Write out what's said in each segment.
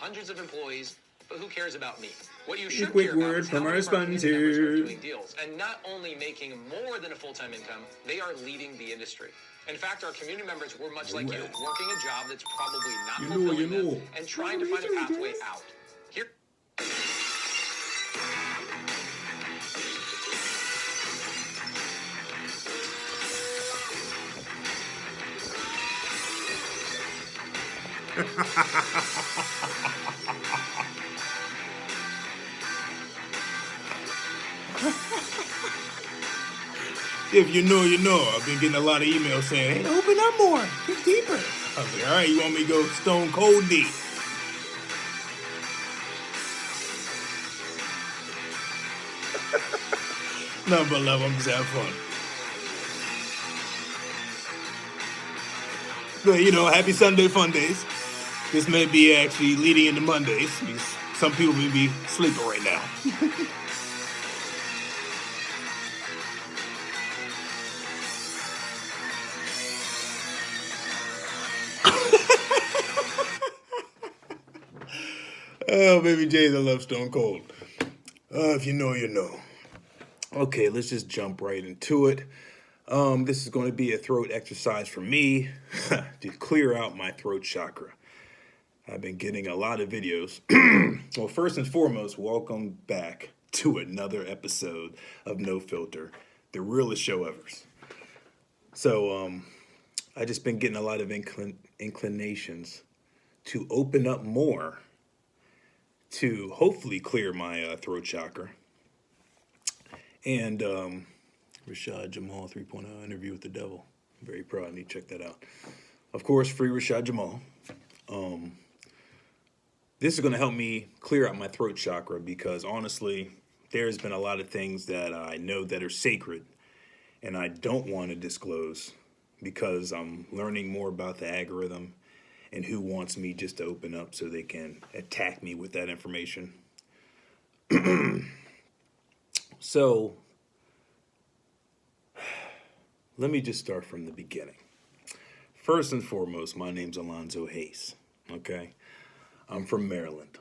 hundreds of employees, but who cares about me? What you A should quick care about word is from how our many of our community members are sponsor. doing deals, and not only making more than a full-time income, they are leading the industry. In fact, our community members were much like you, working a job that's probably not fulfilling them and trying to find a pathway out. Here. If you know, you know. I've been getting a lot of emails saying, hey, open up more, get deeper. I was like, all right, you want me to go stone cold deep? Nothing but love, I'm just having fun. But, you know, happy Sunday fun days. This may be actually leading into Mondays, because some people may be sleeping right now. Oh, baby J's, I love Stone Cold. If you know, you know. Okay, let's just jump right into it. This is going to be a throat exercise for me to clear out my throat chakra. I've been getting a lot of videos. Well, first and foremost, welcome back to another episode of No Filter, the realest show ever. So, I just been getting a lot of inclinations to open up more to hopefully clear my throat chakra. And Rashad Jamal 3.0 interview with the devil. I'm very proud. I need to check that out. Of course, free Rashad Jamal. This is going to help me clear out my throat chakra because honestly, there's been a lot of things that I know that are sacred and I don't want to disclose because I'm learning more about the algorithm and who wants me just to open up so they can attack me with that information. So, let me just start from the beginning. First and foremost, my name's Alonzo Hayes, okay? I'm from Maryland.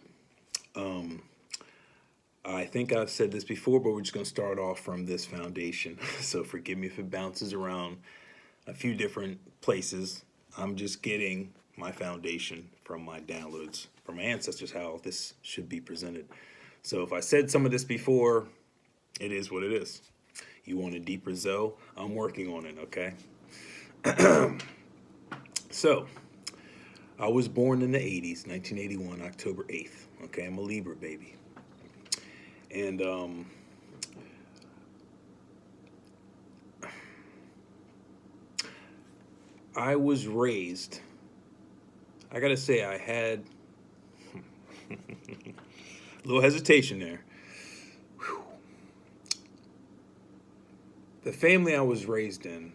I think I've said this before, but we're just going to start off from this foundation. So forgive me if it bounces around a few different places. I'm just getting my foundation from my downloads, from my ancestors, how this should be presented. So if I said some of this before, it is what it is. You want a deeper Zoe? I'm working on it, okay? So, I was born in the 80s, 1981, October 8th. Okay, I'm a Libra baby. And, I was raised, I gotta say, I had a little hesitation there. Whew. The family I was raised in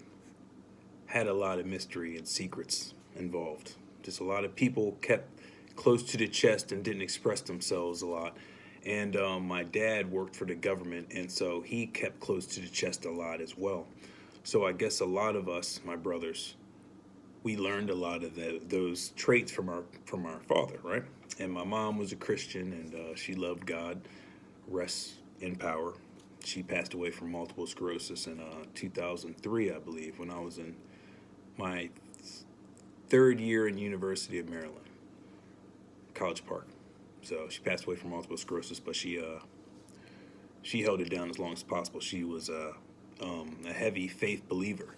had a lot of mystery and secrets involved. Just a lot of people kept close to the chest and didn't express themselves a lot. And my dad worked for the government, and so he kept close to the chest a lot as well. So I guess a lot of us, my brothers, we learned a lot of those traits from our father, right? And my mom was a Christian, and she loved God. Rest in power. She passed away from multiple sclerosis in 2003, I believe, when I was in my third year in University of Maryland, College Park. So she passed away from multiple sclerosis, but she held it down as long as possible. She was a heavy faith believer.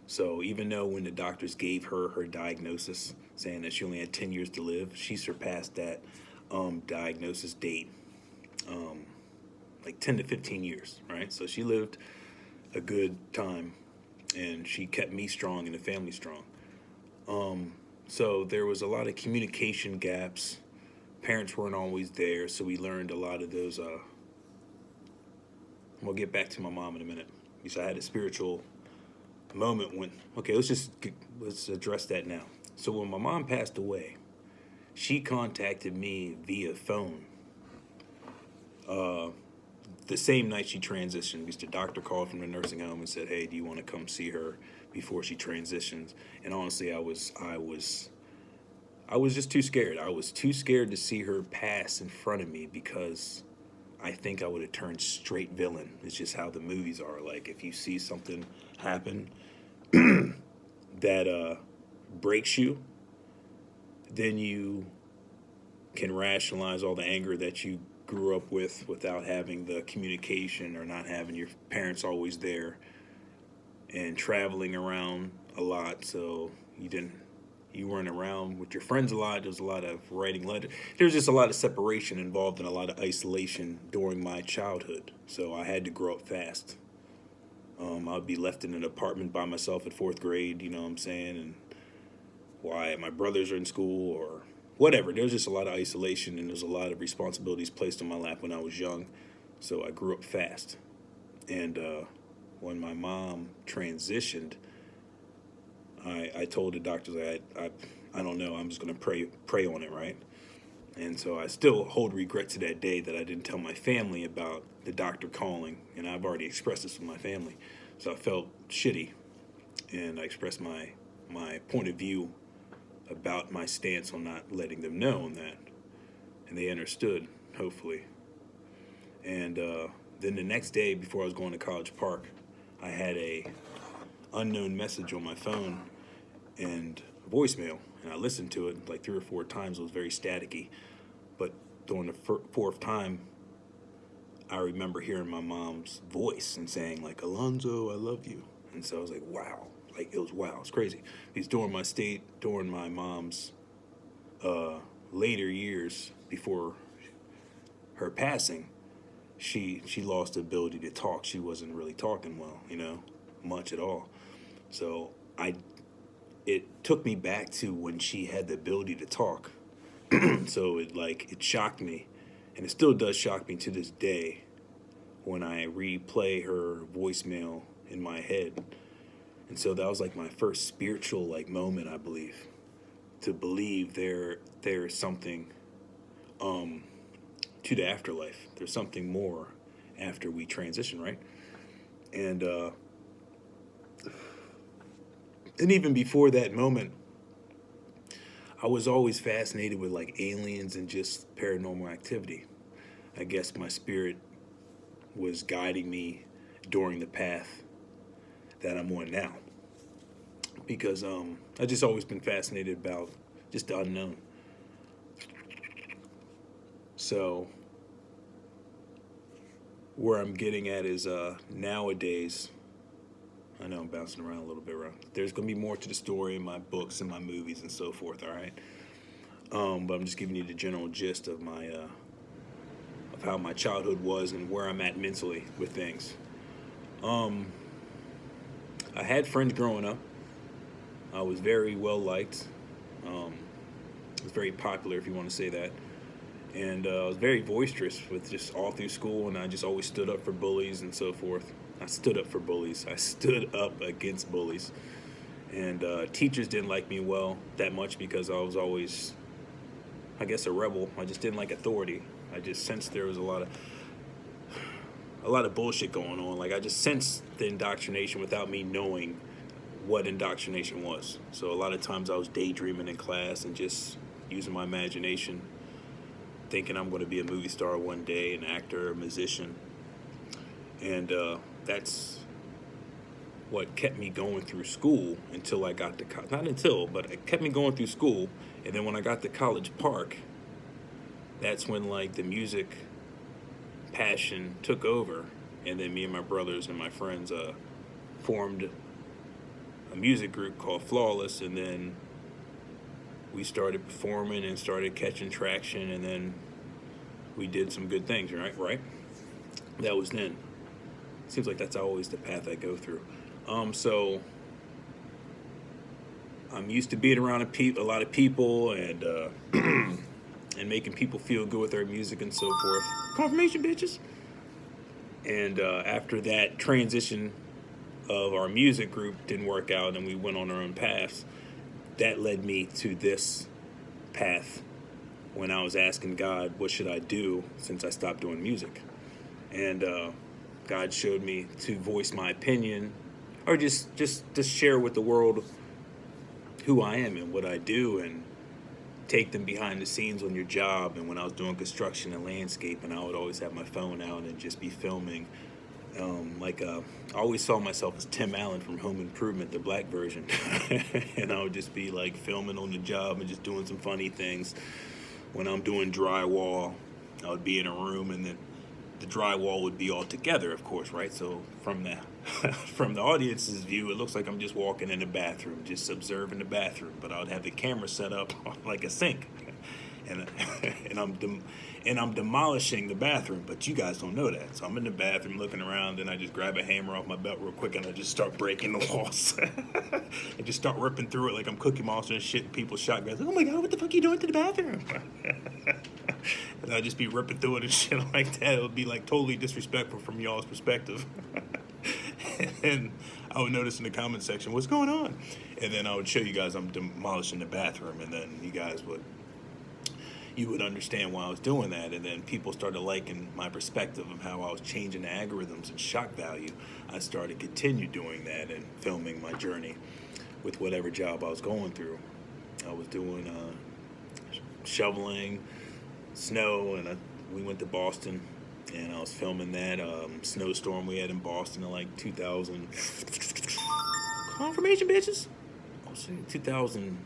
So even though when the doctors gave her diagnosis, saying that she only had 10 years to live, she surpassed that diagnosis date like 10 to 15 years, right? So she lived a good time, and she kept me strong and the family strong. So there was a lot of communication gaps. Parents weren't always there, so we learned a lot of those. We'll get back to my mom in a minute. Because I had a spiritual moment when, okay, let's address that now. So when my mom passed away, she contacted me via phone. The same night she transitioned, because the doctor called from the nursing home and said, "Hey, do you want to come see her before she transitions?" And honestly, I I was just too scared. I was too scared to see her pass in front of me because I think I would have turned straight villain. It's just how the movies are. Like, if you see something happen that breaks you, then you can rationalize all the anger that you grew up with without having the communication or not having your parents always there and traveling around a lot. So you weren't around with your friends a lot. There was a lot of writing letters. There was just a lot of separation involved and a lot of isolation during my childhood. So I had to grow up fast. I'd be left in an apartment by myself at 4th grade, you know what I'm saying? And why my brothers are in school or whatever. There was just a lot of isolation and there's a lot of responsibilities placed on my lap when I was young. So I grew up fast. And when my mom transitioned, I told the doctors I don't know, I'm just gonna pray on it, right? And so I still hold regret to that day that I didn't tell my family about the doctor calling, and I've already expressed this with my family. So I felt shitty, and I expressed my point of view about my stance on not letting them know on that, and they understood, hopefully. And then the next day, before I was going to College Park, I had a unknown message on my phone and a voicemail, and I listened to it like 3 or 4 times. It was very staticky, but during the 4th time, I remember hearing my mom's voice and saying like, "Alonzo, I love you." And so I was like, wow. Like, it was wow. It's crazy. Because during my mom's later years before her passing, she lost the ability to talk. She wasn't really talking well, much at all. So it took me back to when she had the ability to talk. So it shocked me, and it still does shock me to this day when I replay her voicemail in my head. And so that was like my first spiritual moment, I believe, to believe there's something to the afterlife. There's something more after we transition, right? And even before that moment, I was always fascinated with aliens and just paranormal activity. I guess my spirit was guiding me during the path that I'm on now. Because I just always been fascinated about just the unknown. So where I'm getting at is nowadays, I know I'm bouncing around a little bit around. There's going to be more to the story in my books and my movies and so forth, all right? But I'm just giving you the general gist of my of how my childhood was and where I'm at mentally with things. I had friends growing up. I was very well liked. I was very popular, if you want to say that. And I was very boisterous with just all through school, and I just always stood up for bullies and so forth. I stood up for bullies. I stood up against bullies. And teachers didn't like me that much because I was always, I guess, a rebel. I just didn't like authority. I just sensed there was a lot of bullshit going on. I just sensed the indoctrination without me knowing what indoctrination was. So a lot of times I was daydreaming in class and just using my imagination, thinking I'm going to be a movie star one day, an actor, a musician. And that's what kept me going through school until I got to not until, but it kept me going through school. And then when I got to College Park, that's when the music passion took over. And then me and my brothers and my friends formed a music group called Flawless, and then we started performing and started catching traction, and then we did some good things, right? That was then. Seems like that's always the path I go through. So I'm used to being around a lot of people and and making people feel good with their music and so forth. Confirmation, bitches. And after that transition of our music group didn't work out and we went on our own paths, that led me to this path when I was asking God, what should I do since I stopped doing music? And God showed me to voice my opinion, or just share with the world who I am and what I do, and take them behind the scenes on your job. And when I was doing construction and landscape, and I would always have my phone out and just be filming. I always saw myself as Tim Allen from Home Improvement, the black version. And I would just be like filming on the job and just doing some funny things. When I'm doing drywall, I would be in a room, and then the drywall would be all together, of course, right? So from the from the audience's view, it looks like I'm just walking in the bathroom, just observing the bathroom. But I would have the camera set up like a sink, and I'm demolishing the bathroom. But you guys don't know that. So I'm in the bathroom looking around, and I just grab a hammer off my belt real quick, and I just start breaking the walls and just start ripping through it like I'm Cookie Monster and shit. And people's shotguns, like, oh my god, what the fuck are you doing to the bathroom? And I'd just be ripping through it and shit like that. It would be like totally disrespectful from y'all's perspective. And I would notice in the comment section, what's going on? And then I would show you guys I'm demolishing the bathroom, and then you would understand why I was doing that. And then people started liking my perspective of how I was changing the algorithms and shock value. I started continue doing that and filming my journey with whatever job I was going through. I was doing shoveling snow, and we went to Boston, and I was filming that snowstorm we had in Boston in like 2000. Confirmation, bitches. I'll say 2000.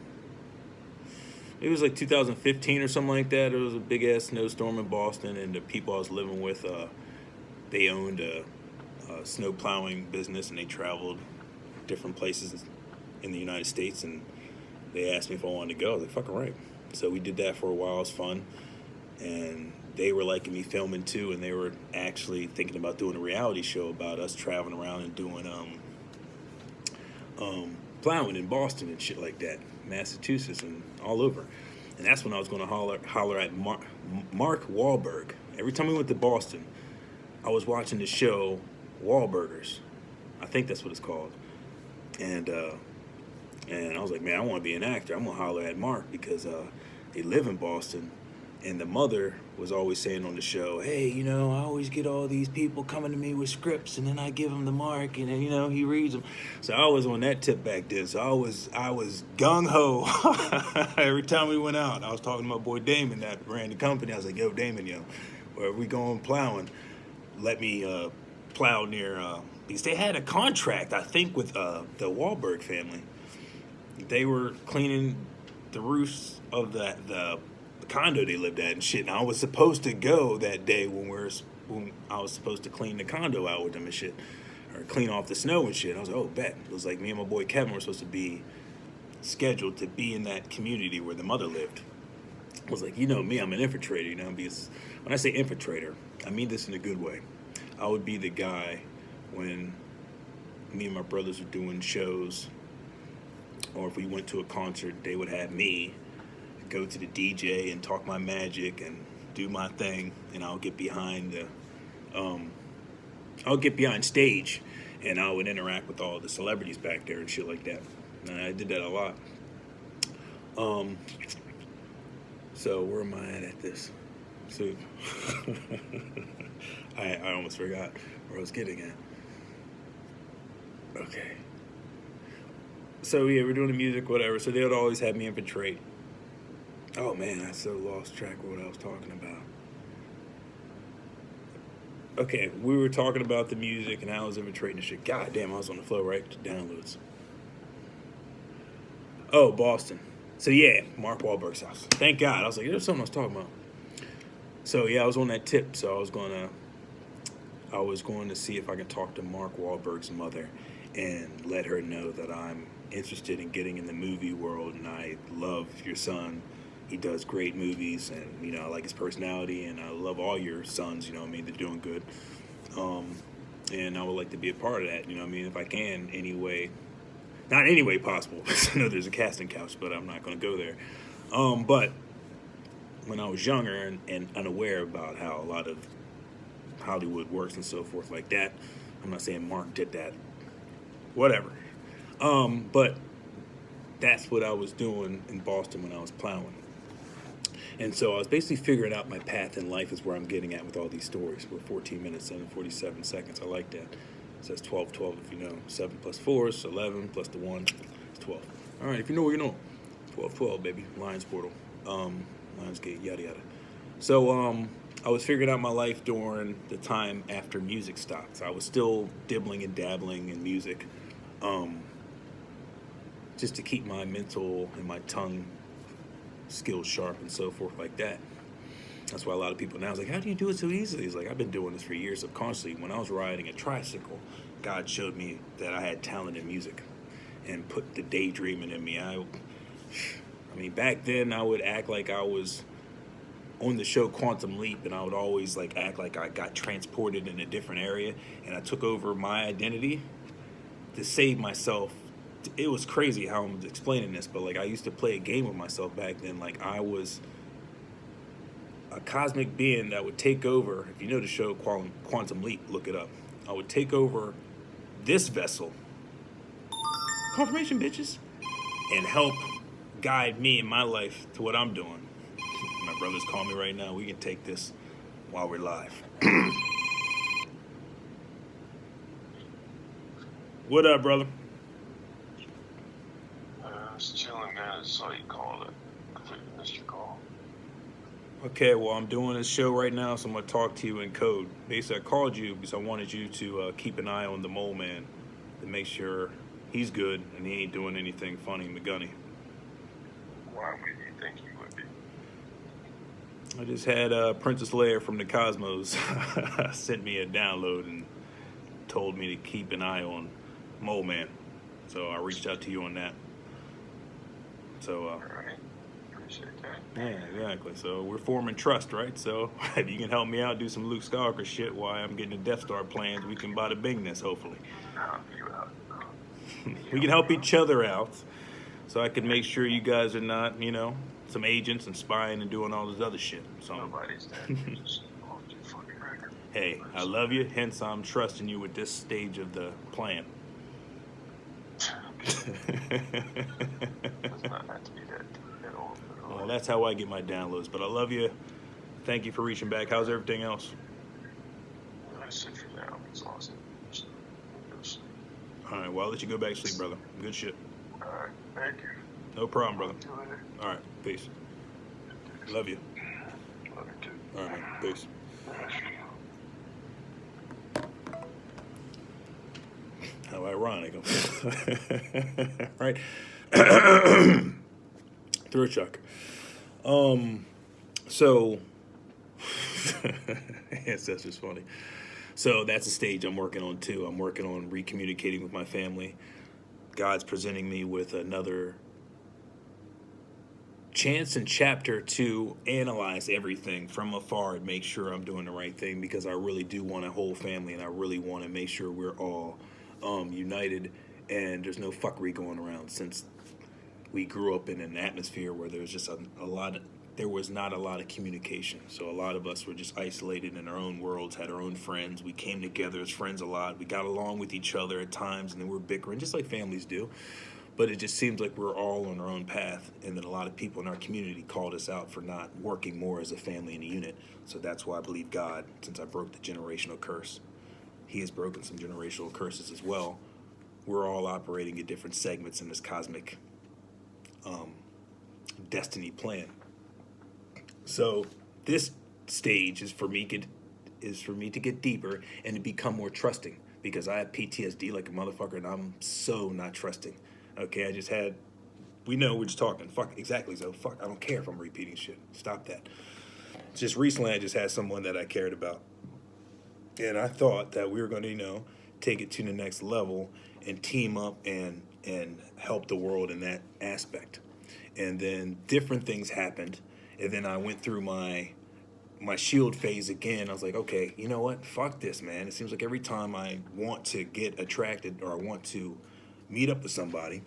It was like 2015 or something like that. It was a big ass snowstorm in Boston, and the people I was living with, they owned a snow plowing business, and they traveled different places in the United States, and they asked me if I wanted to go. I was like, fucking right. So we did that for a while. It was fun. And they were liking me filming too, and they were actually thinking about doing a reality show about us traveling around and doing plowing in Boston and shit like that, Massachusetts and all over. And that's when I was going to holler at Mark Wahlberg. Every time we went to Boston, I was watching the show Wahlburgers. I think that's what it's called. And I was like, man, I want to be an actor. I'm going to holler at Mark because they live in Boston. And the mother was always saying on the show, hey, I always get all these people coming to me with scripts, and then I give them the Mark, and then, he reads them. So I was on that tip back then. So I was gung-ho. Every time we went out, I was talking to my boy Damon that ran the company. I was like, yo, Damon, where we going plowing? Let me plow near, because they had a contract, I think, with the Wahlberg family. They were cleaning the roofs of the condo they lived at and shit. And I was supposed to go that day when I was supposed to clean the condo out with them and shit, or clean off the snow and shit. I was like, oh, bet. It was like me and my boy Kevin were supposed to be scheduled to be in that community where the mother lived. I was like, me, I'm an infiltrator, because when I say infiltrator, I mean this in a good way. I would be the guy when me and my brothers were doing shows, or if we went to a concert, they would have me go to the DJ and talk my magic and do my thing, and I'll get behind stage, and I would interact with all the celebrities back there and shit like that. And I did that a lot. So where am I at this? So I almost forgot where I was getting at. Okay. So yeah, we're doing the music, whatever. So they would always have me infiltrate. Oh man, I so lost track of what I was talking about. Okay, we were talking about the music and I was infiltrating the shit. God damn, I was on the flow right to downloads. Oh, Boston. So yeah, Mark Wahlberg's house. Thank God. I was like, there's something I was talking about. So yeah, I was on that tip. So I was going to see if I could talk to Mark Wahlberg's mother and let her know that I'm interested in getting in the movie world, and I love your son. He does great movies, and I like his personality, and I love all your sons. They're doing good. And I would like to be a part of that. If I can, anyway, not any way possible. I know there's a casting couch, but I'm not going to go there. But when I was younger and unaware about how a lot of Hollywood works and so forth like that, I'm not saying Mark did that. Whatever. But that's what I was doing in Boston when I was plowing. And so I was basically figuring out my path in life is where I'm getting at with all these stories. We're 14 minutes and 47 seconds. I like that. It says 12, 12 if you know. 7 plus 4 is 11 plus the 1 is 12. All right, if you know, you know. 12, 12, baby. Lions portal. Lionsgate, yada yada. So I was figuring out my life during the time after music stopped. So I was still dibbling and dabbling in music, um, just to keep my mental and my tongue skills sharp and so forth like that. That's why a lot of people now is like, how do you do it so easily? It's like, I've been doing this for years subconsciously. When I was riding a tricycle, God showed me that I had talent in music and put the daydreaming in me. I mean, back then I would act like I was on the show Quantum Leap, and I would always like act like I got transported in a different area, and I took over my identity to save myself. It was crazy how I'm explaining this, but like I used to play a game with myself back then. Like I was a cosmic being that would take over. If you know the show Quantum Leap, look it up. I would take over this vessel, confirmation bitches, and help guide me in my life to what I'm doing. My brother's calling me right now. We can take this while we're live. What up, brother? I was chilling, man. I saw you called it. Completely missed your call. Okay, well, I'm doing this show right now, so I'm going to talk to you in code. Basically, I called you because I wanted you to keep an eye on the mole man to make sure he's good and he ain't doing anything funny McGunny. Why would you think he would be? I just had Princess Leia from the Cosmos sent me a download and told me to keep an eye on Mole Man. So I reached out to you on that. So, All right. Appreciate that. yeah, exactly. So we're forming trust, right? So if you can help me out, do some Luke Skywalker shit while I'm getting the Death Star plans, we can bada bing this, hopefully. Help you out. We can help each other out. So I can make sure you guys are not, some agents and spying and doing all this other shit. So Nobody's dead. Just off your fucking record. hey, I love you. Hence, I'm trusting you with this stage of the plan. Does not have to be that at all. Well, that's how I get my downloads. But I love you. Thank you for reaching back. How's everything else? That's it for now. I'm exhausted. So, go to sleep. All right, well, I'll let you go back to sleep, brother. Good shit. All right. Thank you. No problem, brother. Talk to you later. All right, peace. Love you. Love you too. All right, man. Peace. How ironic. Right? Throat shock. So, yes, that's just funny. So that's a stage I'm working on too. I'm working on recommunicating with my family. God's presenting me with another chance and chapter to analyze everything from afar and make sure I'm doing the right thing, because I really do want a whole family and I really want to make sure we're all united and there's no fuckery going around, since we grew up in an atmosphere where there was just there was not a lot of communication. So a lot of us were just isolated in our own worlds, had our own friends. We came together as friends a lot. We got along with each other at times, and then we're bickering, just like families do. But it just seems like we're all on our own path, and then a lot of people in our community called us out for not working more as a family and a unit. So that's why I believe God, since I broke the generational curse, He has broken some generational curses as well. We're all operating at different segments in this cosmic destiny plan. So this stage is for me to get deeper and to become more trusting, because I have PTSD like a motherfucker, and I'm so not trusting. Okay, we know we're just talking. Fuck, exactly. So fuck, I don't care if I'm repeating shit. Stop that. Just recently, I just had someone that I cared about, and I thought that we were going to, take it to the next level and team up and help the world in that aspect. And then different things happened, and then I went through my shield phase again. I was like, okay, you know what? Fuck this, man. It seems like every time I want to get attracted or I want to meet up with somebody,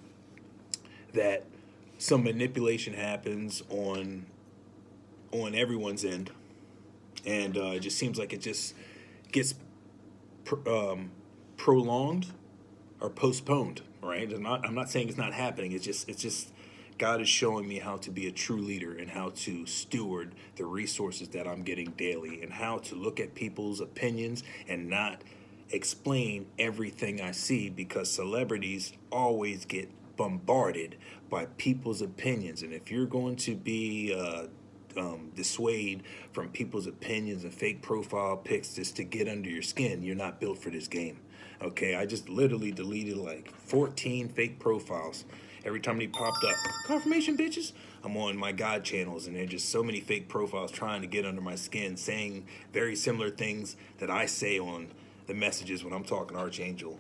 that some manipulation happens on everyone's end, and it just seems like it just gets prolonged or postponed. Right? I'm not saying it's not happening. It's just God is showing me how to be a true leader and how to steward the resources that I'm getting daily, and how to look at people's opinions and not explain everything I see, because celebrities always get bombarded by people's opinions. And if you're going to be dissuade from people's opinions and fake profile pics just to get under your skin, you're not built for this game. Okay, I just literally deleted like 14 fake profiles. Every time they popped up, confirmation bitches, I'm on my God channels, and there's just so many fake profiles trying to get under my skin, saying very similar things that I say on the messages when I'm talking archangels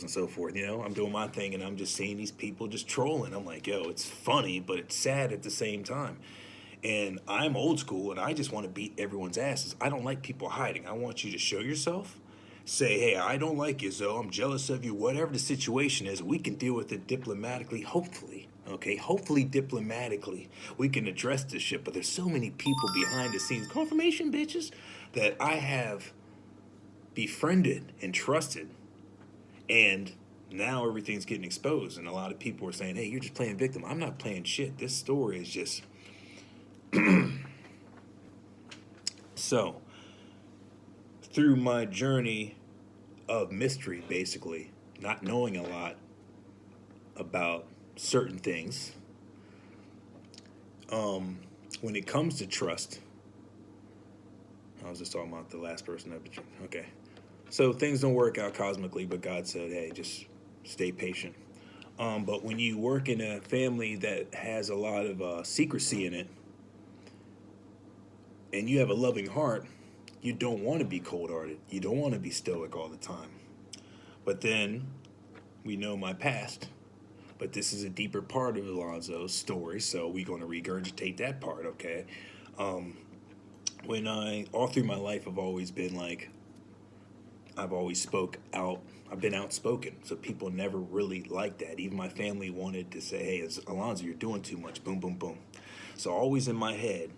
and so forth. You know, I'm doing my thing, and I'm just seeing these people just trolling. I'm like, yo, it's funny, but it's sad at the same time. And I'm old school, and I just want to beat everyone's asses. I don't like people hiding. I want you to show yourself. Say, hey, I don't like you, Zoe. I'm jealous of you. Whatever the situation is, we can deal with it diplomatically, hopefully. Okay, hopefully diplomatically we can address this shit. But there's so many people behind the scenes, confirmation bitches, that I have befriended and trusted. And now everything's getting exposed. And a lot of people are saying, hey, you're just playing victim. I'm not playing shit. This story is just... So, through my journey of mystery, basically, not knowing a lot about certain things, when it comes to trust, I was just talking about the last person I okay. So things don't work out cosmically, but God said, hey, just stay patient. But when you work in a family that has a lot of secrecy in it, and you have a loving heart, you don't want to be cold-hearted. You don't want to be stoic all the time. But then, we know my past. But this is a deeper part of Alonzo's story, so we're going to regurgitate that part, okay? All through my life, I've always been like, I've always spoke out. I've been outspoken, so people never really liked that. Even my family wanted to say, hey, Alonzo, you're doing too much, boom, boom, boom. So always in my head,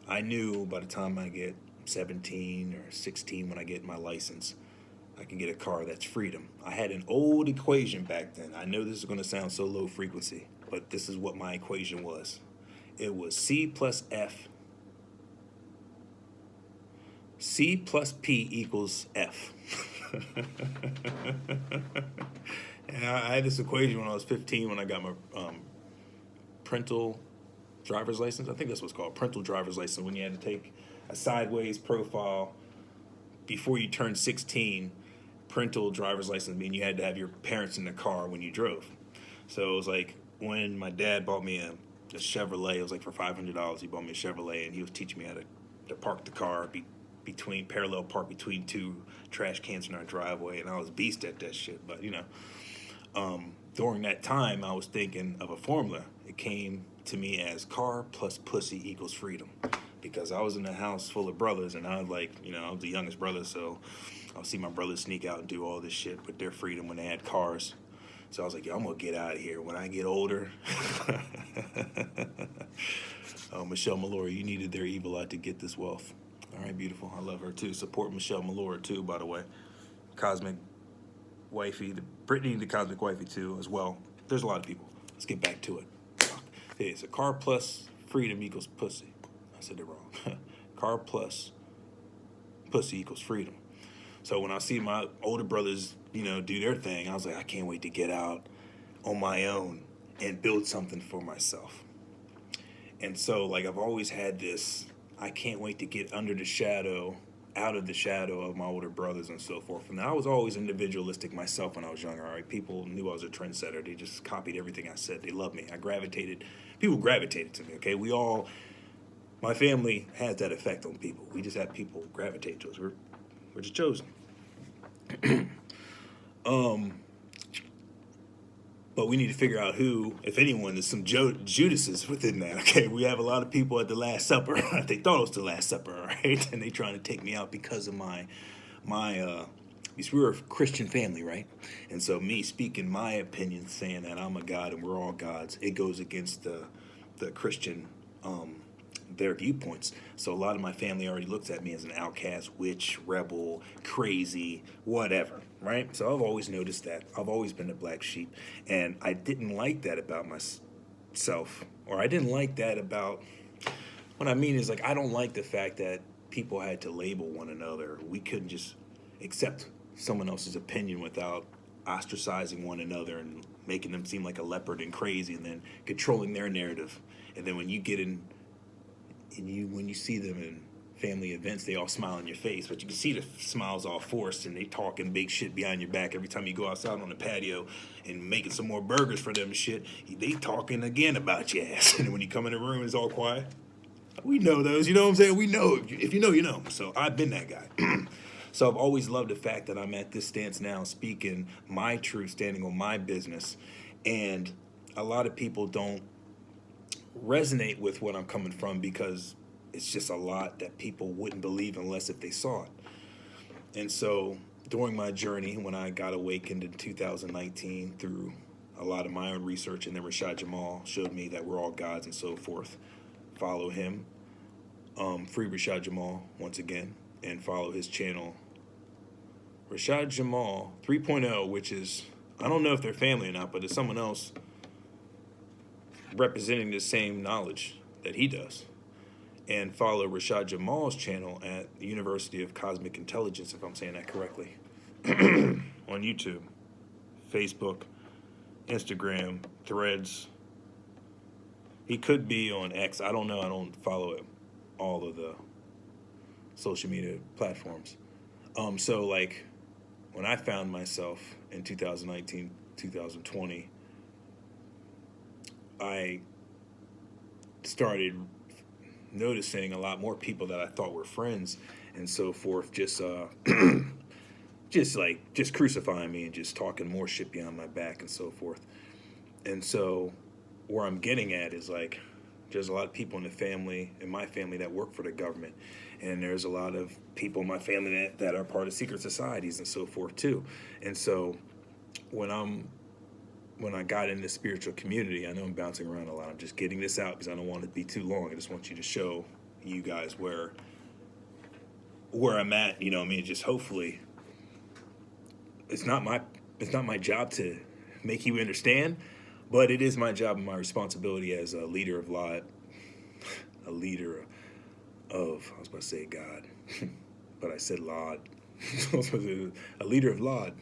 I knew by the time I get 17 or 16, when I get my license, I can get a car that's freedom. I had an old equation back then. I know this is going to sound so low frequency, but this is what my equation was. It was C plus F. C plus P equals F. And I had this equation when I was 15 when I got my parental driver's license. I think that's what's called, parental driver's license, when you had to take a sideways profile before you turned 16. Parental driver's license mean you had to have your parents in the car when you drove. So it was like when my dad bought me a Chevrolet, it was like for $500. He bought me a Chevrolet, and he was teaching me how to park the car parallel park between two trash cans in our driveway, and I was a beast at that shit. But you know, during that time, I was thinking of a formula. It came to me as car plus pussy equals freedom, because I was in a house full of brothers, and I was like, you know, I was the youngest brother, so I'll see my brothers sneak out and do all this shit with their freedom when they had cars. So I was like, yo, I'm gonna get out of here when I get older. Michelle Mallory, you needed their evil eye to get this wealth. All right, beautiful. I love her too. Support Michelle Mallory too, by the way. Cosmic Wifey, Brittany the Cosmic Wifey too, as well. There's a lot of people. Let's get back to it. Hey, it's a car plus freedom equals pussy. I said it wrong. Car plus pussy equals freedom. So when I see my older brothers, you know, do their thing, I was like, I can't wait to get out on my own and build something for myself. And so, like, I've always had this, I can't wait to get out of the shadow of my older brothers and so forth. And I was always individualistic myself when I was younger, all right? People knew I was a trendsetter. They just copied everything I said. They loved me. People gravitated to me, okay? My family has that effect on people. We just have people gravitate to us. We're just chosen. But we need to figure out who, if anyone, there's some Judases within that, okay? We have a lot of people at the Last Supper. They thought it was the Last Supper, all right? And they trying to take me out because of because we're a Christian family, right? And so me speaking my opinion, saying that I'm a God and we're all gods, it goes against the Christian, their viewpoints. So a lot of my family already looks at me as an outcast, witch, rebel, crazy, whatever, right? So I've always noticed that. I've always been the black sheep, and I didn't like that about myself, or I didn't like that about, what I mean is, like, I don't like the fact that people had to label one another. We couldn't just accept someone else's opinion without ostracizing one another and making them seem like a leopard and crazy, and then controlling their narrative. And then when you get in, when you see them in family events, they all smile in your face, but you can see the smiles all forced, and they talking big shit behind your back every time you go outside on the patio and making some more burgers for them and shit. They talking again about your ass. And when you come in the room, it's all quiet. We know those, you know what I'm saying? We know. If you know, you know. So I've been that guy. So I've always loved the fact that I'm at this stance now, speaking my truth, standing on my business. And a lot of people don't resonate with what I'm coming from because it's just a lot that people wouldn't believe unless if they saw it. And so during my journey, when I got awakened in 2019 through a lot of my own research, and then Rashad Jamal showed me that we're all gods and so forth, follow him. Free Rashad Jamal once again, and follow his channel, Rashad Jamal 3.0, which is, I don't know if they're family or not, but it's someone else representing the same knowledge that he does. And follow Rashad Jamal's channel at the University of Cosmic Intelligence, if I'm saying that correctly, on YouTube, Facebook, Instagram, Threads. He could be on X. I don't know. I don't follow him. All of the social media platforms. So like when I found myself in 2019, 2020, I started noticing a lot more people that I thought were friends and so forth, just just crucifying me and just talking more shit behind my back and so forth. And so where I'm getting at is like, there's a lot of people in my family that work for the government. And there's a lot of people in my family that are part of secret societies and so forth too. And so when I got in this spiritual community, I know I'm bouncing around a lot. I'm just getting this out because I don't want it to be too long. I just want you to show you guys where I'm at, you know what I mean? Just hopefully it's not my job to make you understand, but it is my job and my responsibility as a leader of I was about to say God, but I said Lod. A leader of Lod.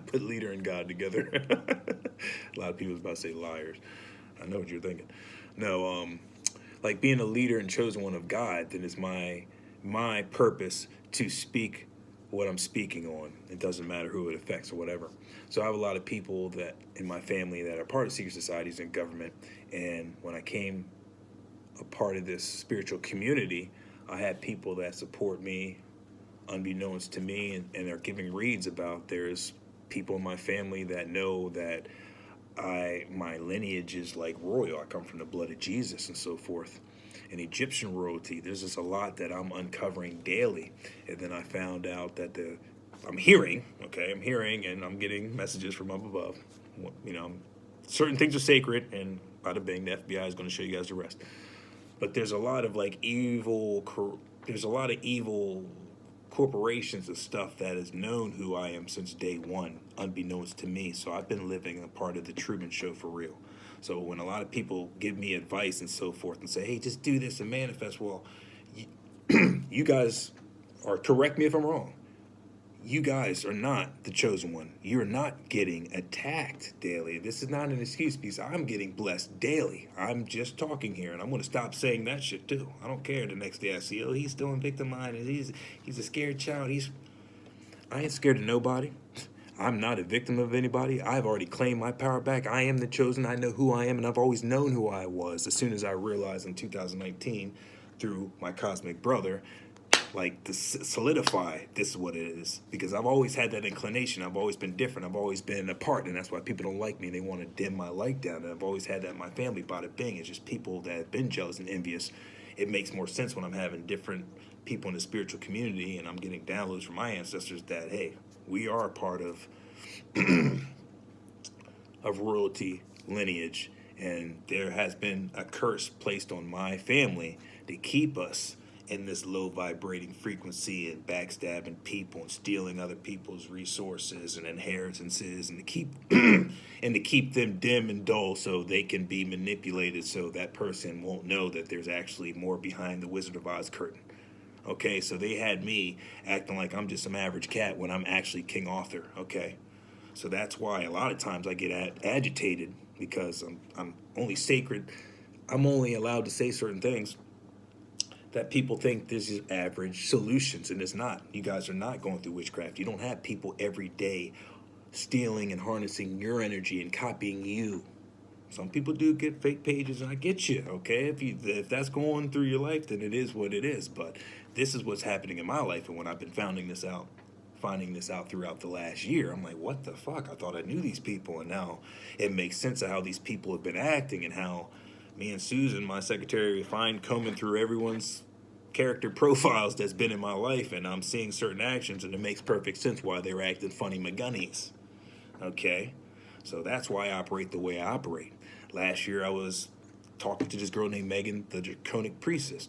Put leader and God together. A lot of people was about to say liars. I know what you're thinking. No, like being a leader and chosen one of God, then it's my purpose to speak what I'm speaking on. It doesn't matter who it affects or whatever. So I have a lot of people that in my family that are part of secret societies and government. And when I came a part of this spiritual community, I had people that support me unbeknownst to me, and are giving reads about there's people in my family that know that my lineage is like royal. I come from the blood of Jesus and so forth. And Egyptian royalty, there's just a lot that I'm uncovering daily. And then I found out that I'm hearing, and I'm getting messages from up above. You know, certain things are sacred, and bada bing, the FBI is going to show you guys the rest. But there's a lot of evil corporations and stuff that has known who I am since day one, unbeknownst to me. So I've been living a part of the Truman Show for real. So when a lot of people give me advice and so forth and say, hey, just do this and manifest, well, you guys are, correct me if I'm wrong, you guys are not the chosen one. You're not getting attacked daily. This is not an excuse because I'm getting blessed daily. I'm just talking here, and I'm going to stop saying that shit too. I don't care the next day I see, oh, he's still in victim mind, and he's a scared child. I ain't scared of nobody. I'm not a victim of anybody. I've already claimed my power back. I am the chosen. I know who I am, and I've always known who I was. As soon as I realized in 2019 through my cosmic brother, to solidify this is what it is, because I've always had that inclination. I've always been different. I've always been apart, and that's why people don't like me. They want to dim my light down, and I've always had that in my family. Bada bing, it's just people that have been jealous and envious. It makes more sense when I'm having different people in the spiritual community, and I'm getting downloads from my ancestors that, hey, we are a part of royalty lineage, and there has been a curse placed on my family to keep us in this low vibrating frequency and backstabbing people and stealing other people's resources and inheritances, and to keep them dim and dull so they can be manipulated so that person won't know that there's actually more behind the Wizard of Oz curtain. Okay, so they had me acting like I'm just some average cat when I'm actually King Arthur, okay? So that's why a lot of times I get agitated, because I'm only sacred. I'm only allowed to say certain things that people think this is average solutions, and it's not. You guys are not going through witchcraft. You don't have people every day stealing and harnessing your energy and copying you. Some people do get fake pages, and I get you, okay? If that's going through your life, then it is what it is. But this is what's happening in my life, and when I've been finding this out throughout the last year, I'm like, what the fuck? I thought I knew these people, and now it makes sense of how these people have been acting, and how me and Susan, my secretary, find combing through everyone's character profiles that's been in my life, and I'm seeing certain actions, and it makes perfect sense why they're acting funny McGunnies. Okay? So that's why I operate the way I operate. Last year I was talking to this girl named Megan, the Draconic Priestess.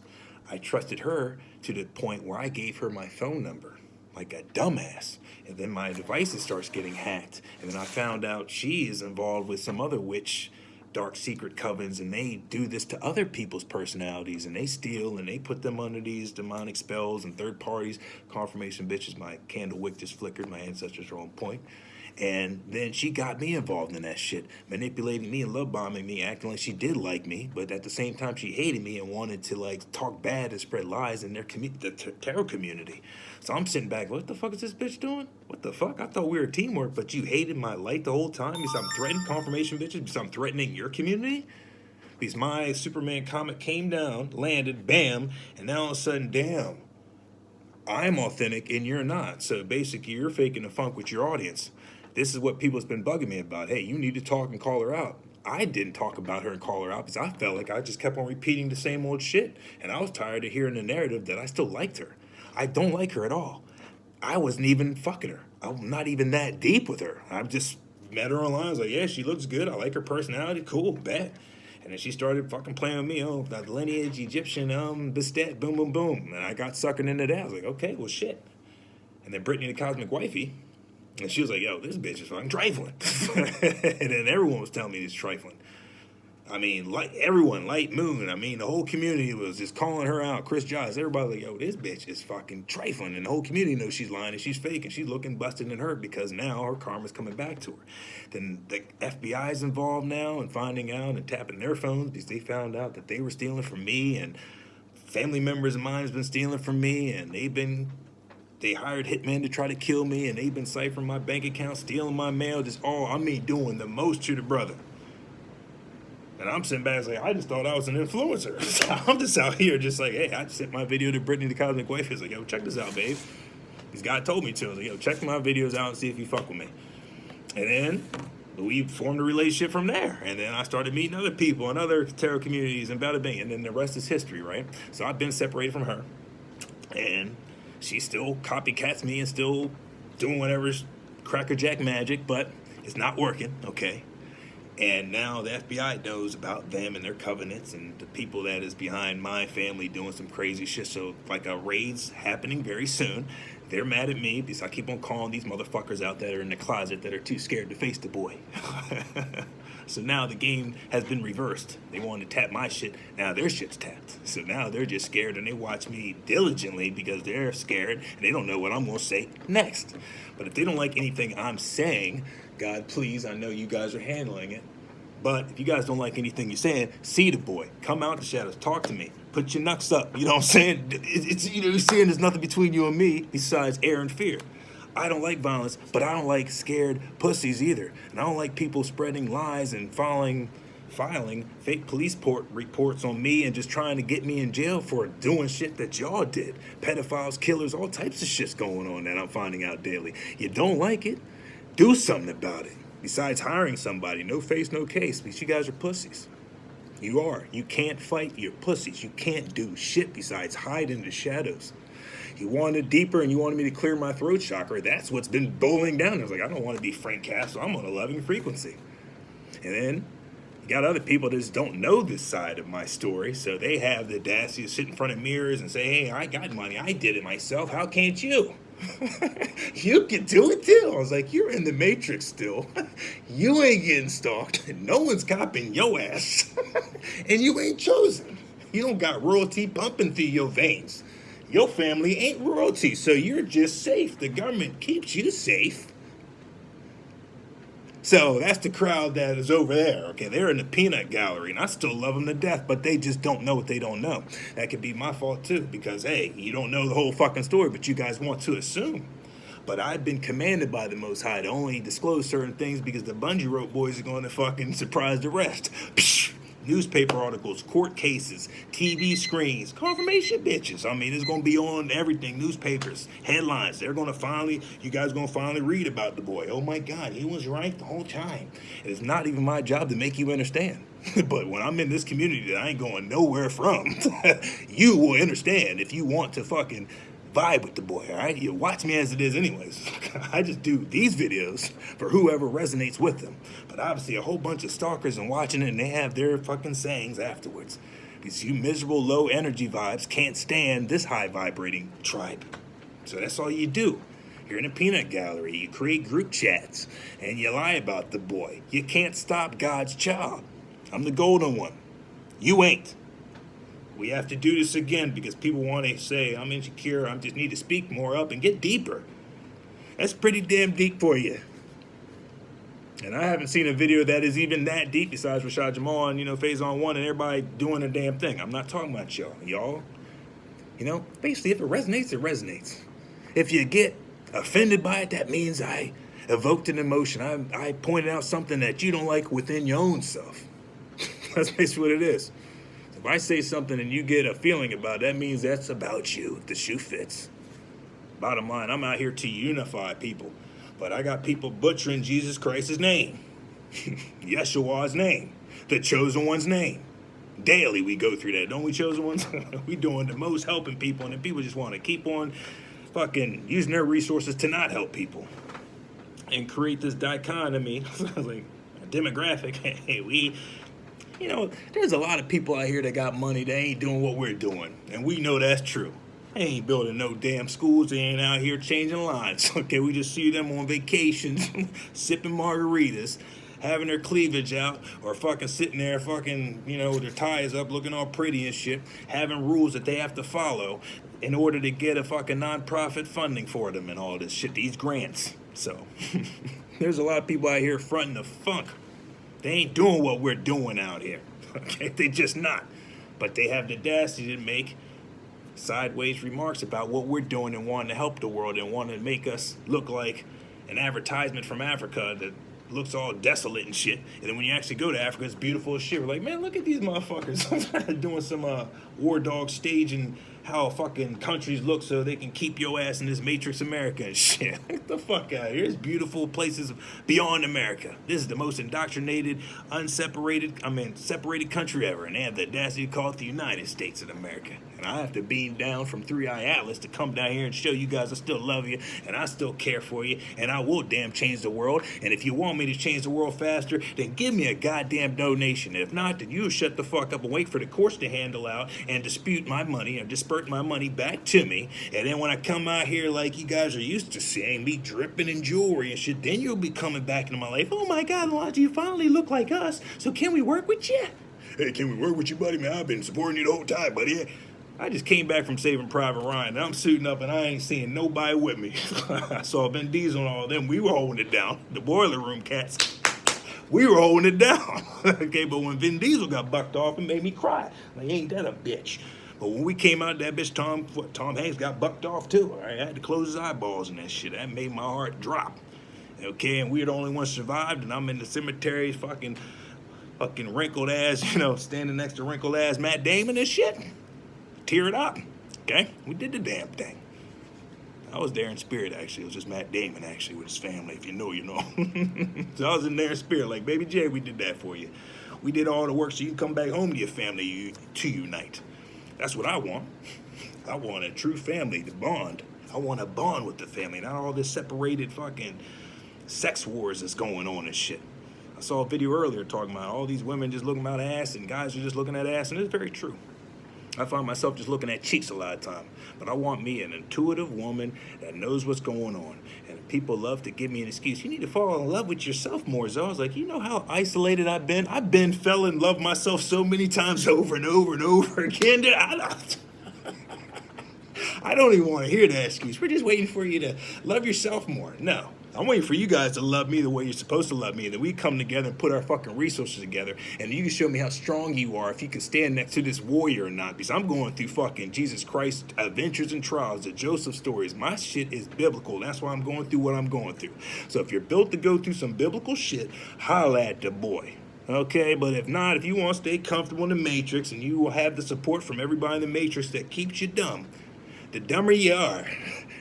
I trusted her to the point where I gave her my phone number, like a dumbass. And then my devices starts getting hacked. And then I found out she is involved with some other witch dark secret covens, and they do this to other people's personalities, and they steal and they put them under these demonic spells and third parties. Confirmation bitches, my candle wick just flickered, my ancestors are on point. And then she got me involved in that shit, manipulating me and love bombing me, acting like she did like me, but at the same time she hated me and wanted to like talk bad and spread lies in their the tarot community. So I'm sitting back, what the fuck is this bitch doing? What the fuck? I thought we were teamwork, but you hated my light the whole time because I'm threatening confirmation bitches, because I'm threatening your community? Because my Superman comic came down, landed, bam, and now all of a sudden, damn, I'm authentic and you're not. So basically you're faking the funk with your audience. This is what people's been bugging me about. Hey, you need to talk and call her out. I didn't talk about her and call her out because I felt like I just kept on repeating the same old shit. And I was tired of hearing the narrative that I still liked her. I don't like her at all. I wasn't even fucking her. I'm not even that deep with her. I just met her online. I was like, yeah, she looks good. I like her personality. Cool, bet. And then she started fucking playing with me. Oh, that lineage Egyptian, Bastet, boom, boom, boom. And I got suckered into that. I was like, okay, well, shit. And then Brittany, the Cosmic Wifey, and she was like, yo, this bitch is fucking trifling. And then everyone was telling me it's trifling. I mean, everyone, Light Moon, I mean, the whole community was just calling her out. Chris Giles, everybody was like, yo, this bitch is fucking trifling. And the whole community knows she's lying and she's fake and she's looking busted and hurt because now her karma's coming back to her. Then the FBI's involved now and finding out and tapping their phones because they found out that they were stealing from me, and family members of mine has been stealing from me, and they hired hitmen to try to kill me, and they've been ciphering my bank account, stealing my mail, doing the most to the brother. And I'm sitting back like, I just thought I was an influencer. So I'm just out here just like, hey, I just sent my video to Brittany, the Cosmic Wife. He's like, yo, check this out, babe. This guy told me to. I was like, yo, check my videos out and see if you fuck with me. And then we formed a relationship from there. And then I started meeting other people and other tarot communities and bada bing. And then the rest is history, right? So I've been separated from her. And she still copycats me and still doing whatever crackerjack magic, but it's not working, okay? And now the FBI knows about them and their covenants and the people that is behind my family doing some crazy shit. So like a raid's happening very soon. They're mad at me because I keep on calling these motherfuckers out that are in the closet that are too scared to face the boy. So now the game has been reversed. They wanted to tap my shit. Now their shit's tapped. So now they're just scared and they watch me diligently because they're scared and they don't know what I'm going to say next. But if they don't like anything I'm saying, God, please, I know you guys are handling it. But if you guys don't like anything you're saying, see the boy. Come out the shadows. Talk to me. Put your knucks up. You know what I'm saying? It's you're saying there's nothing between you and me besides air and fear. I don't like violence, but I don't like scared pussies either. And I don't like people spreading lies and filing fake police reports on me and just trying to get me in jail for doing shit that y'all did. Pedophiles, killers, all types of shit's going on that I'm finding out daily. You don't like it? Do something about it. Besides hiring somebody, no face, no case, because you guys are pussies. You are. You can't fight, you're pussies. You can't do shit besides hide in the shadows. You wanted deeper and you wanted me to clear my throat chakra. That's what's been boiling down. I was like, I don't want to be Frank Castle. I'm on a loving frequency. And then you got other people that just don't know this side of my story. So they have the audacity to sit in front of mirrors and say, hey, I got money. I did it myself. How can't you? You can do it too. I was like, you're in the Matrix still. You ain't getting stalked. No one's copying your ass. And you ain't chosen. You don't got royalty pumping through your veins. Your family ain't royalty, so you're just safe. The government keeps you safe. So that's the crowd that is over there. Okay, they're in the peanut gallery, and I still love them to death, but they just don't know what they don't know. That could be my fault too, because hey, you don't know the whole fucking story, but you guys want to assume. But I've been commanded by the Most High to only disclose certain things because the bungee rope boys are going to fucking surprise the rest. Psh! Newspaper articles, court cases, TV screens, confirmation bitches. I mean, it's going to be on everything, newspapers, headlines. You guys going to finally read about the boy. Oh my God, he was right the whole time. And it's not even my job to make you understand. But when I'm in this community that I ain't going nowhere from, you will understand if you want to fucking vibe with the boy, all right? You watch me as it is anyways. I just do these videos for whoever resonates with them. But obviously a whole bunch of stalkers and watching it, and they have their fucking sayings afterwards. Because you miserable low energy vibes can't stand this high vibrating tribe. So that's all you do. You're in a peanut gallery, you create group chats, and you lie about the boy. You can't stop God's child. I'm the golden one. You ain't. We have to do this again because people want to say, I'm insecure, I just need to speak more up and get deeper. That's pretty damn deep for you. And I haven't seen a video that is even that deep besides Rashad Jamal and, Phase on 1 and everybody doing a damn thing. I'm not talking about y'all. Basically, if it resonates, it resonates. If you get offended by it, that means I evoked an emotion. I pointed out something that you don't like within your own self. That's basically what it is. If I say something and you get a feeling about it, that means that's about you, if the shoe fits. Bottom line, I'm out here to unify people. But I got people butchering Jesus Christ's name. Yeshua's name. The chosen one's name. Daily we go through that, don't we, chosen ones? We doing the most helping people, and then people just want to keep on fucking using their resources to not help people. And create this dichotomy, like a demographic. Hey, there's a lot of people out here that got money that ain't doing what we're doing. And we know that's true. They ain't building no damn schools. They ain't out here changing lines. Okay, we just see them on vacations, sipping margaritas, having their cleavage out, or fucking sitting there fucking, with their ties up, looking all pretty and shit, having rules that they have to follow in order to get a fucking nonprofit funding for them and all this shit, these grants. So, there's a lot of people out here fronting the funk. They ain't doing what we're doing out here. Okay, they just not. But they have the audacity to make sideways remarks about what we're doing and wanting to help the world and wanting to make us look like an advertisement from Africa that looks all desolate and shit. And then when you actually go to Africa, it's beautiful as shit. We're like, man, look at these motherfuckers doing some war dog staging how fucking countries look so they can keep your ass in this Matrix America and shit. Get the fuck out of here. There's beautiful places beyond America. This is the most indoctrinated, separated country ever. And they have the audacity to call it the United States of America. And I have to beam down from 3i Atlas to come down here and show you guys I still love you and I still care for you and I will damn change the world. And if you want me to change the world faster, then give me a goddamn donation. If not, then you shut the fuck up and wait for the courts to handle out and dispute my money or disperse my money back to me. And then when I come out here like you guys are used to seeing me dripping in jewelry and shit, then you'll be coming back into my life. Oh my God, Elijah, you finally look like us. So can we work with you? Hey, can we work with you, buddy? Man, I've been supporting you the whole time, buddy. I just came back from Saving Private Ryan, and I'm suiting up, and I ain't seeing nobody with me. I saw Vin Diesel and all of them. We were holding it down. The Boiler Room cats. We were holding it down. Okay, but when Vin Diesel got bucked off, it made me cry. Like, ain't that a bitch? But when we came out, that bitch Tom Hanks got bucked off too. All right? I had to close his eyeballs and that shit. That made my heart drop. Okay, and we're the only ones survived, and I'm in the cemetery fucking wrinkled ass, standing next to wrinkled ass Matt Damon and shit. Tear it up. Okay? We did the damn thing. I was there in spirit, actually. It was just Matt Damon, actually, with his family. If you know, you know. So I was in there in spirit, like, Baby J, we did that for you. We did all the work so you can come back home to your family to unite. That's what I want. I want a true family to bond. I want to bond with the family, not all this separated fucking sex wars that's going on and shit. I saw a video earlier talking about all these women just looking at ass and guys are just looking at ass, and it's very true. I find myself just looking at cheeks a lot of time. But I want me an intuitive woman that knows what's going on. And people love to give me an excuse. You need to fall in love with yourself more. So I was like, you know how isolated I've been? Fell in love myself so many times over and over and over again. I don't even want to hear that excuse. We're just waiting for you to love yourself more. No. I'm waiting for you guys to love me the way you're supposed to love me, and then we come together and put our fucking resources together, and you can show me how strong you are if you can stand next to this warrior or not, because I'm going through fucking Jesus Christ adventures and trials, the Joseph stories. My shit is biblical. That's why I'm going through what I'm going through. So if you're built to go through some biblical shit, holla at the boy. Okay, but if not, if you want to stay comfortable in the matrix and you will have the support from everybody in the matrix that keeps you dumb, the dumber you are,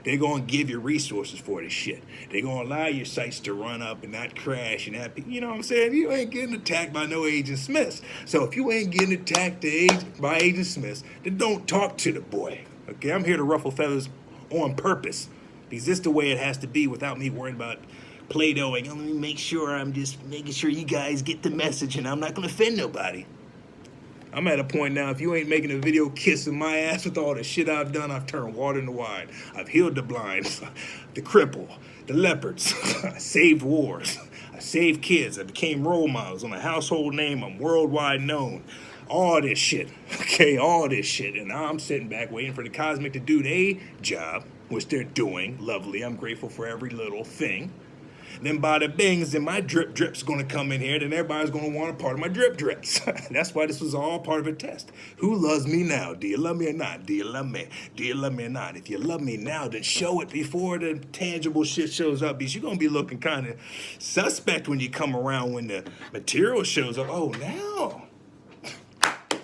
they're going to give you resources for this shit. They're going to allow your sites to run up and not crash and that, you know what I'm saying? You ain't getting attacked by no Agent Smiths. So if you ain't getting attacked by Agent Smiths, then don't talk to the boy. Okay, I'm here to ruffle feathers on purpose, because this is the way it has to be without me worrying about Play-Dohing. Let me make sure I'm just making sure you guys get the message and I'm not going to offend nobody. I'm at a point now, if you ain't making a video kissing my ass with all the shit I've done, I've turned water into wine. I've healed the blind, the cripple, the leopards. I saved wars. I saved kids. I became role models. I'm a household name. I'm worldwide known. All this shit. Okay, all this shit. And now I'm sitting back waiting for the cosmic to do their job, which they're doing. Lovely. I'm grateful for every little thing. Then bada bings, then my drip's gonna come in here, then everybody's gonna want a part of my drips. That's why this was all part of a test. Who loves me now? Do you love me or not? Do you love me? Do you love me or not? If you love me now, then show it before the tangible shit shows up, because you're gonna be looking kind of suspect when you come around when the material shows up. Oh, now.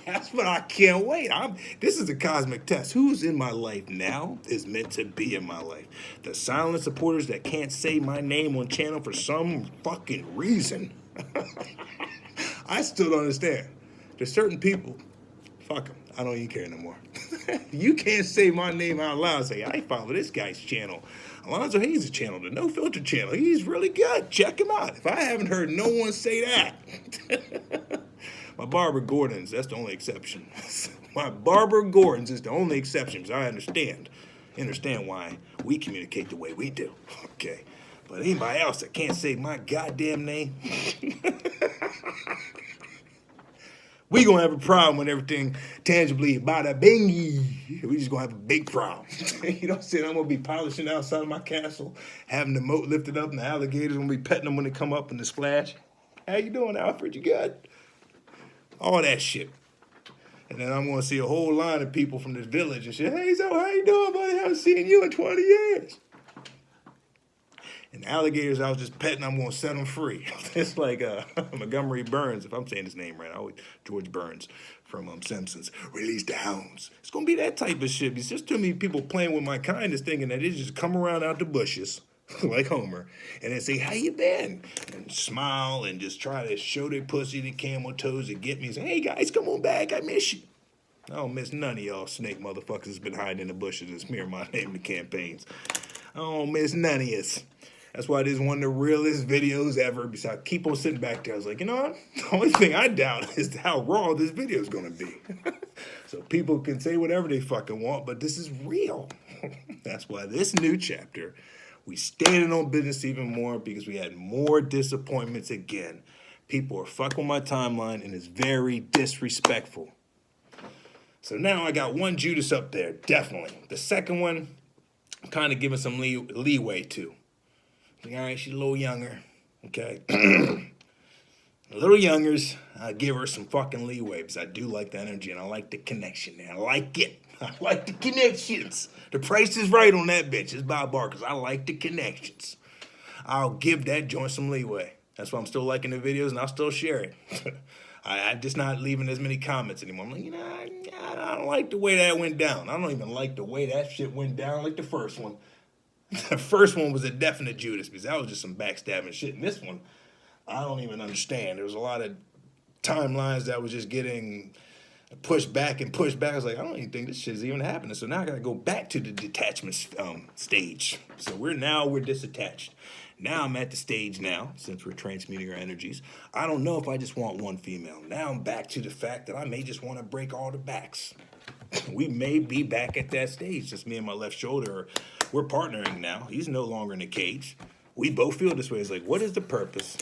That's what I can't wait. This is a cosmic test. Who's in my life now is meant to be in my life. The silent supporters that can't say my name on channel for some fucking reason. I still don't understand. There's certain people, fuck them. I don't even care no more. You can't say my name out loud and say, I follow this guy's channel. Alonzo Hayes' channel, the No Filter channel. He's really good. Check him out. If I haven't heard no one say that. My Barbara Gordon's, that's the only exception. My Barbara Gordon's is the only exception, because I understand why we communicate the way we do. Okay. But anybody else that can't say my goddamn name, we gonna have a problem when everything tangibly bada bingy. We just gonna have a big problem. You know what I'm saying? I'm gonna be polishing outside of my castle, having the moat lifted up, and the alligators gonna be petting them when they come up in the splash. How you doing, Alfred? You good? All that shit. And then I'm going to see a whole line of people from this village and shit. Hey, so how you doing, buddy? I haven't seen you in 20 years. And the alligators I was just petting, I'm going to set them free. It's like Montgomery Burns, if I'm saying his name right. George Burns from Simpsons. Release the hounds. It's going to be that type of shit. It's just too many people playing with my kindness, thinking that they just come around out the bushes, like Homer, and then say, how you been? And smile and just try to show their pussy the camel toes and get me and say, hey guys, come on back, I miss you. I don't miss none of y'all snake motherfuckers that's been hiding in the bushes and smearing my name in the campaigns. I don't miss none of us. That's why this is one of the realest videos ever. Besides, I keep on sitting back there. I was like, you know what? The only thing I doubt is how raw this video is going to be. So people can say whatever they fucking want, but this is real. That's why this new chapter, we standing on business even more, because we had more disappointments again. People are fucking with my timeline, and it's very disrespectful. So now I got one Judas up there, definitely. The second one, I'm kind of giving some leeway to. Like, all right, she's a little younger, okay? A little youngers, I give her some fucking leeway, because I do like the energy, and I like the connection there. I like it. I like the connections. The price is right on that bitch. It's Bob Barker's. I like the connections. I'll give that joint some leeway. That's why I'm still liking the videos, and I'll still share it. I'm just not leaving as many comments anymore. I'm like, you know, I don't like the way that went down. I don't even like the way that shit went down like the first one. The first one was a definite Judas, because that was just some backstabbing shit. And this one, I don't even understand. There was a lot of timelines that was just getting pushed back and pushed back. I was like, I don't even think this shit is even happening. So now I got to go back to the detachment stage. So we're disattached. Now I'm at the stage now, since we're transmuting our energies. I don't know if I just want one female. Now I'm back to the fact that I may just want to break all the backs. We may be back at that stage. Just me and my left shoulder, we're partnering now. He's no longer in a cage. We both feel this way. It's like, what is the purpose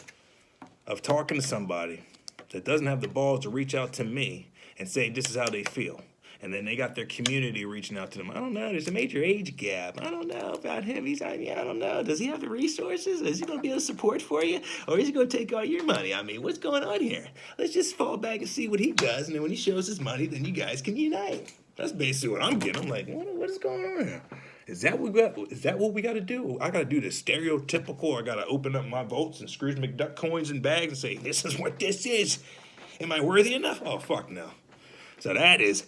of talking to somebody that doesn't have the balls to reach out to me and say this is how they feel? And then they got their community reaching out to them. I don't know. There's a major age gap. I don't know about him. I don't know. Does he have the resources? Is he going to be able to support for you? Or is he going to take all your money? I mean, what's going on here? Let's just fall back and see what he does. And then when he shows his money, then you guys can unite. That's basically what I'm getting. I'm like, what is going on here? Is that what we got to do? I got to do the stereotypical. I got to open up my vaults and Scrooge McDuck coins and bags and say, this is what this is. Am I worthy enough? Oh, fuck no. So that is,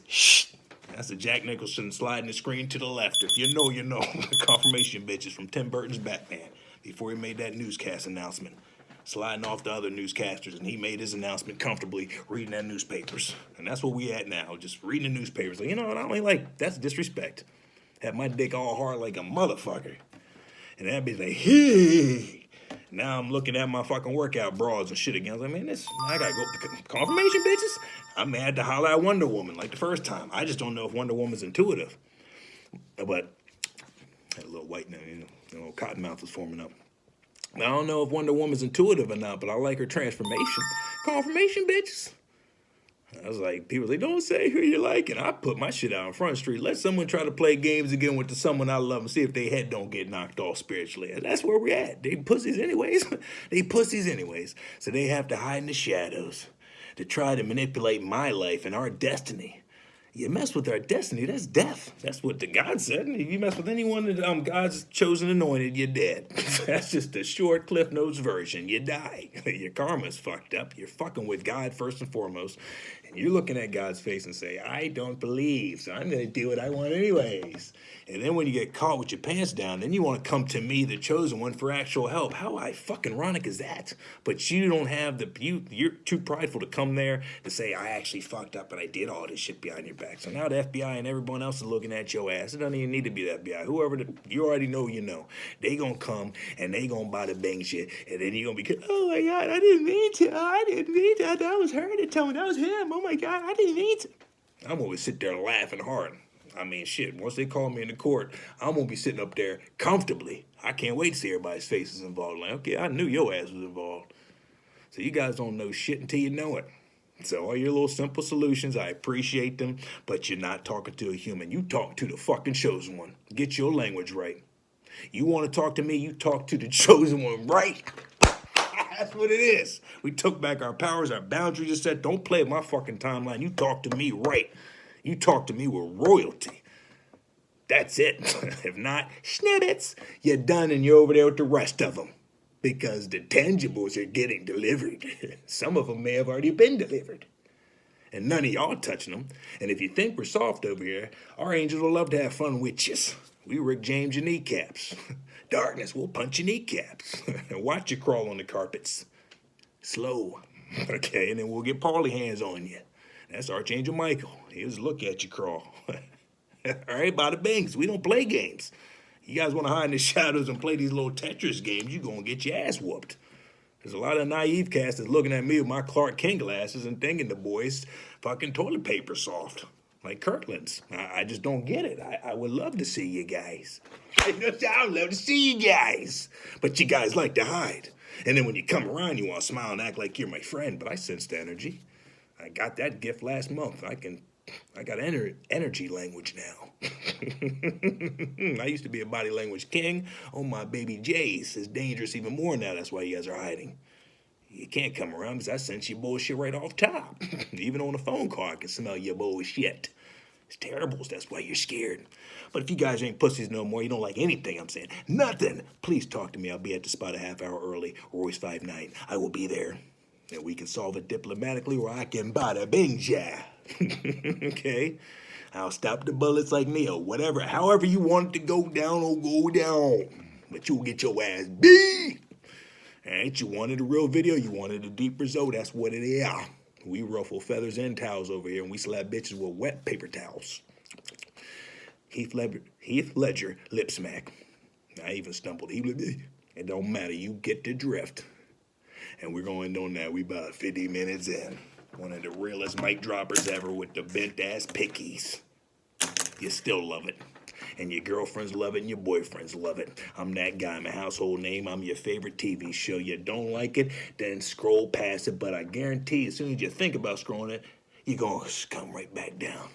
that's the Jack Nicholson sliding the screen to the left. If you know, you know. Confirmation bitches from Tim Burton's Batman before he made that newscast announcement. Sliding off the other newscasters, and he made his announcement comfortably reading that newspapers. And that's where we at now, just reading the newspapers. Like, you know what, I only like, that's disrespect. Have my dick all hard like a motherfucker. And that'd be like, hey. Now I'm looking at my fucking workout bras and shit again. I was like, man, I gotta go. Confirmation, bitches? I had to holler at Wonder Woman like the first time. I just don't know if Wonder Woman's intuitive. But I had a little white, a little cotton mouth was forming up. I don't know if Wonder Woman's intuitive or not, but I like her transformation. Confirmation, bitches. I was like, people like, don't say who you like. And I put my shit out on Front Street. Let someone try to play games again with someone I love and see if their head don't get knocked off spiritually. And that's where we're at. They pussies anyways. They pussies anyways. So they have to hide in the shadows to try to manipulate my life and our destiny. You mess with our destiny, that's death. That's what the God said. If you mess with anyone that God's chosen anointed, you're dead. That's just a short Cliff Notes version. You die. Your karma's fucked up. You're fucking with God first and foremost. And you're looking at God's face and say, I don't believe, so I'm going to do what I want anyways. And then when you get caught with your pants down, then you want to come to me, the chosen one, for actual help. How fucking ironic is that? But you don't have you're too prideful to come there to say, I actually fucked up and I did all this shit behind your back. So now the FBI and everyone else is looking at your ass. It doesn't even need to be the FBI. Whoever, you already know you know. They gonna come and they gonna buy the bang shit. And then you gonna be, oh my God, I didn't mean to. That was her to tell me that was him. Oh my God, I didn't mean to. I'm always sit there laughing hard. I mean, shit, once they call me into court, I'm going to be sitting up there comfortably. I can't wait to see everybody's faces involved. Like, okay, I knew your ass was involved. So you guys don't know shit until you know it. So all your little simple solutions, I appreciate them, but you're not talking to a human. You talk to the fucking chosen one. Get your language right. You want to talk to me, you talk to the chosen one, right? That's what it is. We took back our powers, our boundaries, and said, don't play with my fucking timeline. You talk to me right. You talk to me with royalty. That's it. If not, snippets, you're done and you're over there with the rest of them. Because the tangibles are getting delivered. Some of them may have already been delivered. And none of y'all touching them. And if you think we're soft over here, our angels will love to have fun with you. We Rick James your kneecaps. Darkness will punch your kneecaps. And watch you crawl on the carpets. Slow. Okay, and then we'll get Paulie hands on you. That's Archangel Michael. He'll just look at you crawl. All right, bada bings. We don't play games. You guys want to hide in the shadows and play these little Tetris games, you're going to get your ass whooped. There's a lot of naive cats that's looking at me with my Clark Kent glasses and thinking the boy's fucking toilet paper soft. Like Kirkland's. I just don't get it. I would love to see you guys. I would love to see you guys. But you guys like to hide. And then when you come around, you want to smile and act like you're my friend. But I sense the energy. I got that gift last month. I got energy language now. I used to be a body language king. Oh, my baby J's is dangerous even more now. That's why you guys are hiding. You can't come around because I sense your bullshit right off top. Even on a phone call, I can smell your bullshit. It's terrible. That's why you're scared. But if you guys ain't pussies no more, you don't like anything I'm saying, nothing, please talk to me. I'll be at the spot a half hour early. Royce 59. I will be there. And we can solve it diplomatically, or I can bada bing ya. Okay? I'll stop the bullets like Neo. Whatever. However you want it to go down, will go down. But you'll get your ass beat. Alright, you wanted a real video, you wanted a deep result, that's what it is. We ruffle feathers and towels over here, and we slap bitches with wet paper towels. Heath Ledger, lip smack. I even stumbled. It don't matter, you get the drift. And we're going on now, we about 50 minutes in. One of the realest mic droppers ever with the bent-ass pickies. You still love it. And your girlfriends love it and your boyfriends love it. I'm that guy. I'm a household name. I'm your favorite TV show. You don't like it, then scroll past it. But I guarantee as soon as you think about scrolling it, you're going to come right back down.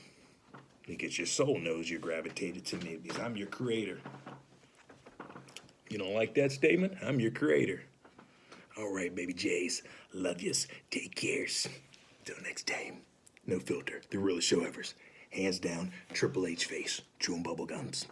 Because your soul knows you're gravitated to me because I'm your creator. You don't like that statement? I'm your creator. All right, baby Jays. Love yous. Take cares. Till next time. No filter. The realest show ever. Hands down, Triple H face. Chewing bubble gums.